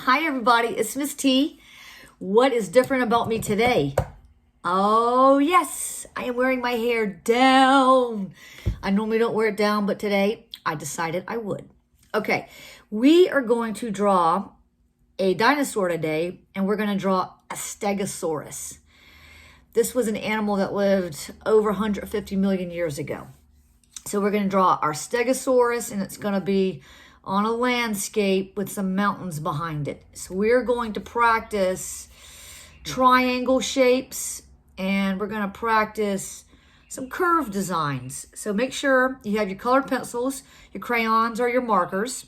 Hi everybody, it's Miss T. What is different about me today? Oh yes, I am wearing my hair down. I normally don't wear it down, but today I decided I would. Okay, we are going to draw a dinosaur today, and we're going to draw a Stegosaurus. This was an animal that lived over 150 million years ago. So we're going to draw our Stegosaurus, and it's going to be on a landscape with some mountains behind it. So we're going to practice triangle shapes, and we're going to practice some curve designs. So make sure you have your colored pencils, your crayons, or your markers.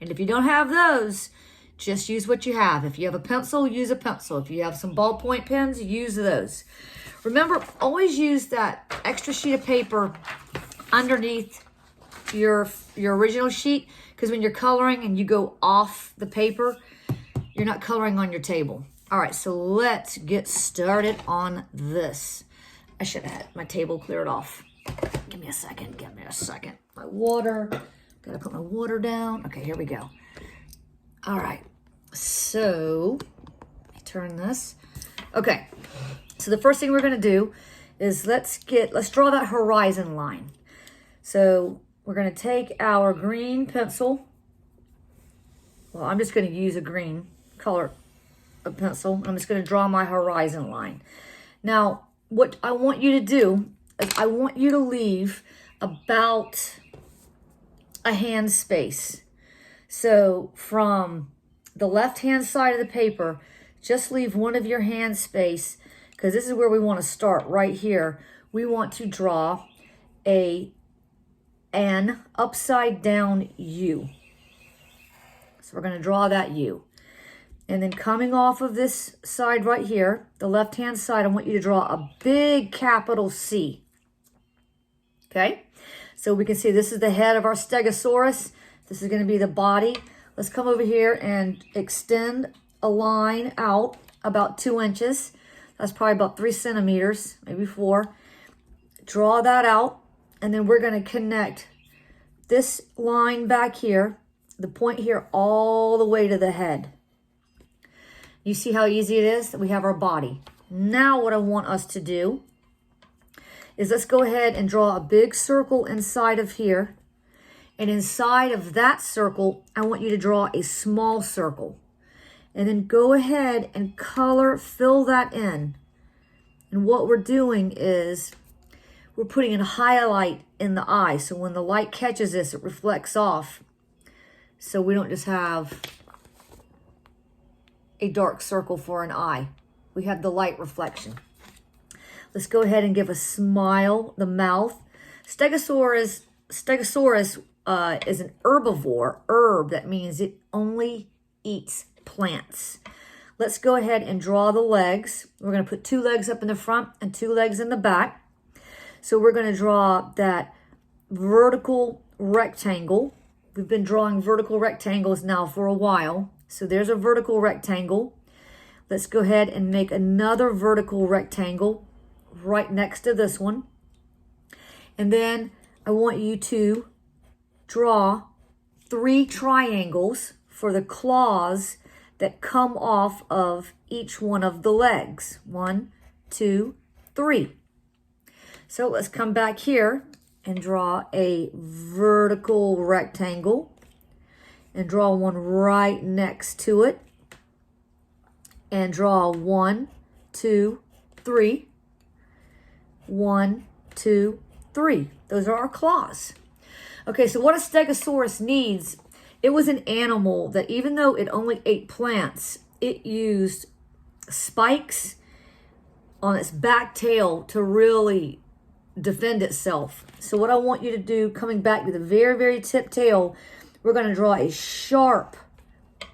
And if you don't have those, just use what you have. If you have a pencil, use a pencil. If you have some ballpoint pens, use those. Remember, always use that extra sheet of paper underneath your original sheet, because when you're coloring and you go off the paper, you're not coloring on your table. All right, so let's get started on this. I should have had my table cleared off. Give me a second. My water. Gotta put my water down. Okay, here we go. All right, so let me turn this. Okay, so the first thing we're gonna do is let's draw that horizon line. So we're going to take our green pencil. Well, I'm just going to use a green color pencil. I'm just going to draw my horizon line. Now, what I want you to do is I want you to leave about a hand space. So from the left-hand side of the paper, just leave one of your hand space, because this is where we want to start right here. We want to draw an upside down U. So we're going to draw that U. And then coming off of this side right here, the left-hand side, I want you to draw a big capital C. Okay? So we can see this is the head of our Stegosaurus. This is going to be the body. Let's come over here and extend a line out about 2 inches. That's probably about 3 centimeters, maybe 4. Draw that out. And then we're going to connect this line back here, the point here, all the way to the head. You see how easy it is? We have our body. Now what I want us to do is let's go ahead and draw a big circle inside of here. And inside of that circle, I want you to draw a small circle. And then go ahead and fill that in. And what we're doing is we're putting a highlight in the eye. So when the light catches this, it reflects off. So we don't just have a dark circle for an eye. We have the light reflection. Let's go ahead and give a smile, the mouth. Stegosaurus is an herbivore. That means it only eats plants. Let's go ahead and draw the legs. We're going to put 2 legs up in the front and 2 legs in the back. So we're going to draw that vertical rectangle. We've been drawing vertical rectangles now for a while. So there's a vertical rectangle. Let's go ahead and make another vertical rectangle right next to this one. And then I want you to draw 3 triangles for the claws that come off of each one of the legs. 1, 2, 3. So let's come back here and draw a vertical rectangle and draw one right next to it and draw 1, 2, 3. 1, 2, 3. Those are our claws. Okay, so what a Stegosaurus needs, it was an animal that even though it only ate plants, it used spikes on its back tail to really defend itself. So what I want you to do, coming back to the very, very tip tail, we're going to draw a sharp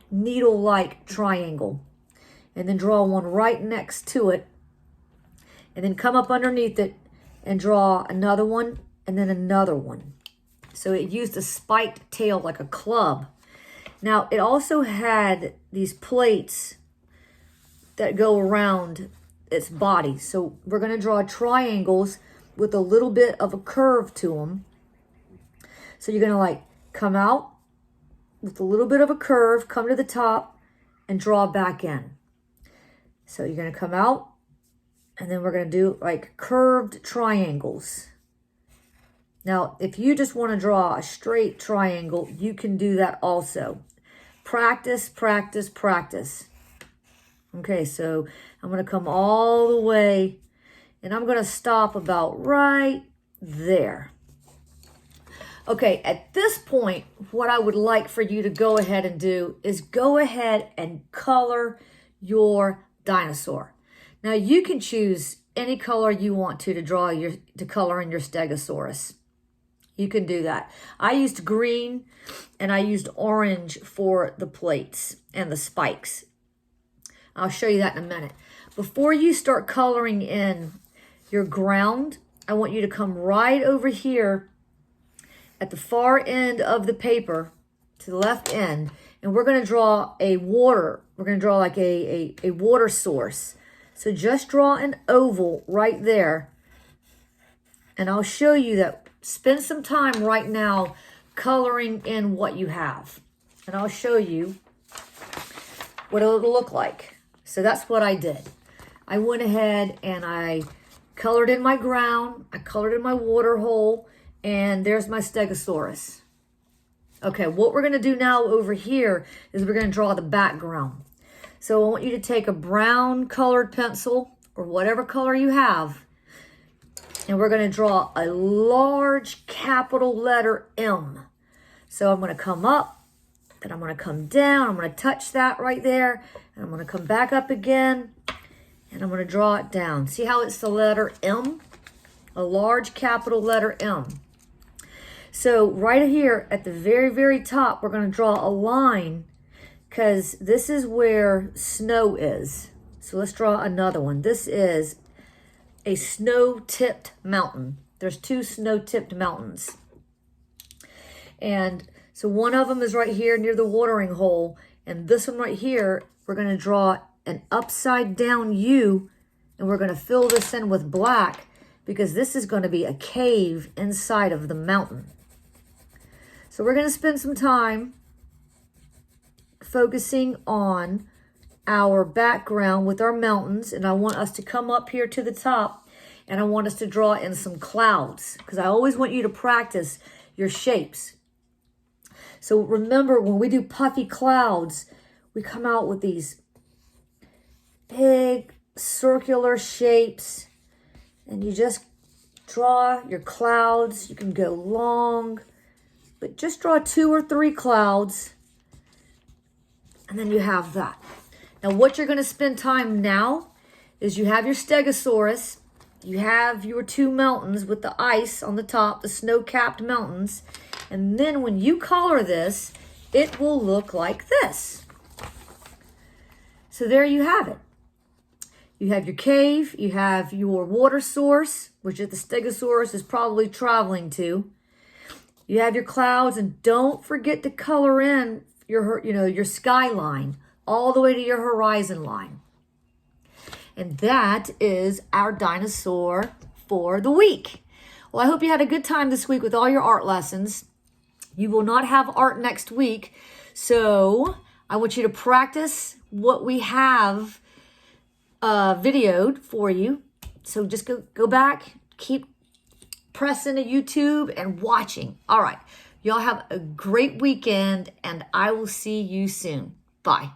needle-like triangle. And then draw one right next to it. And then come up underneath it and draw another one and then another one. So it used a spiked tail like a club. Now, it also had these plates that go around its body. So we're going to draw triangles with a little bit of a curve to them. So you're going to come out with a little bit of a curve, come to the top, and draw back in. So you're going to come out, and then we're going to do like curved triangles. Now, if you just want to draw a straight triangle, you can do that also. Practice, practice, practice. Okay, so I'm going to come all the way, and I'm going to stop about right there. Okay, at this point, what I would like for you to go ahead and do is go ahead and color your dinosaur. Now, you can choose any color you want to color in your Stegosaurus. You can do that. I used green and I used orange for the plates and the spikes. I'll show you that in a minute. Before you start coloring in your ground, I want you to come right over here at the far end of the paper to the left end, and we're going to draw a water. We're going to draw like a water source. So just draw an oval right there, and I'll show you that. Spend some time right now coloring in what you have, and I'll show you what it'll look like. So that's what I did. I went ahead and I colored in my ground, I colored in my water hole, and there's my Stegosaurus. Okay, what we're going to do now over here is we're going to draw the background. So I want you to take a brown colored pencil or whatever color you have, and we're going to draw a large capital letter M. So I'm going to come up, then I'm going to come down, I'm going to touch that right there, and I'm going to come back up again, and I'm going to draw it down. See how it's the letter M? A large capital letter M. So right here at the very, very top, we're going to draw a line because this is where snow is. So let's draw another one. This is a snow-tipped mountain. There's two snow-tipped mountains. And so one of them is right here near the watering hole. And this one right here, we're going to draw an upside down U, and we're going to fill this in with black because this is going to be a cave inside of the mountain. So we're going to spend some time focusing on our background with our mountains, and I want us to come up here to the top, and I want us to draw in some clouds because I always want you to practice your shapes. So remember, when we do puffy clouds, we come out with these big circular shapes, and you just draw your clouds. You can go long, but just draw 2 or 3 clouds, and then you have that. Now, what you're going to spend time now is you have your Stegosaurus, you have your 2 mountains with the ice on the top, the snow-capped mountains, and then when you color this, it will look like this. So there you have it. You have your cave, you have your water source, which the Stegosaurus is probably traveling to. You have your clouds, and don't forget to color in your skyline all the way to your horizon line. And that is our dinosaur for the week. Well, I hope you had a good time this week with all your art lessons. You will not have art next week, so I want you to practice what we have videoed for you. So just go back, keep pressing to YouTube and watching. All right, y'all have a great weekend, and I will see you soon. Bye.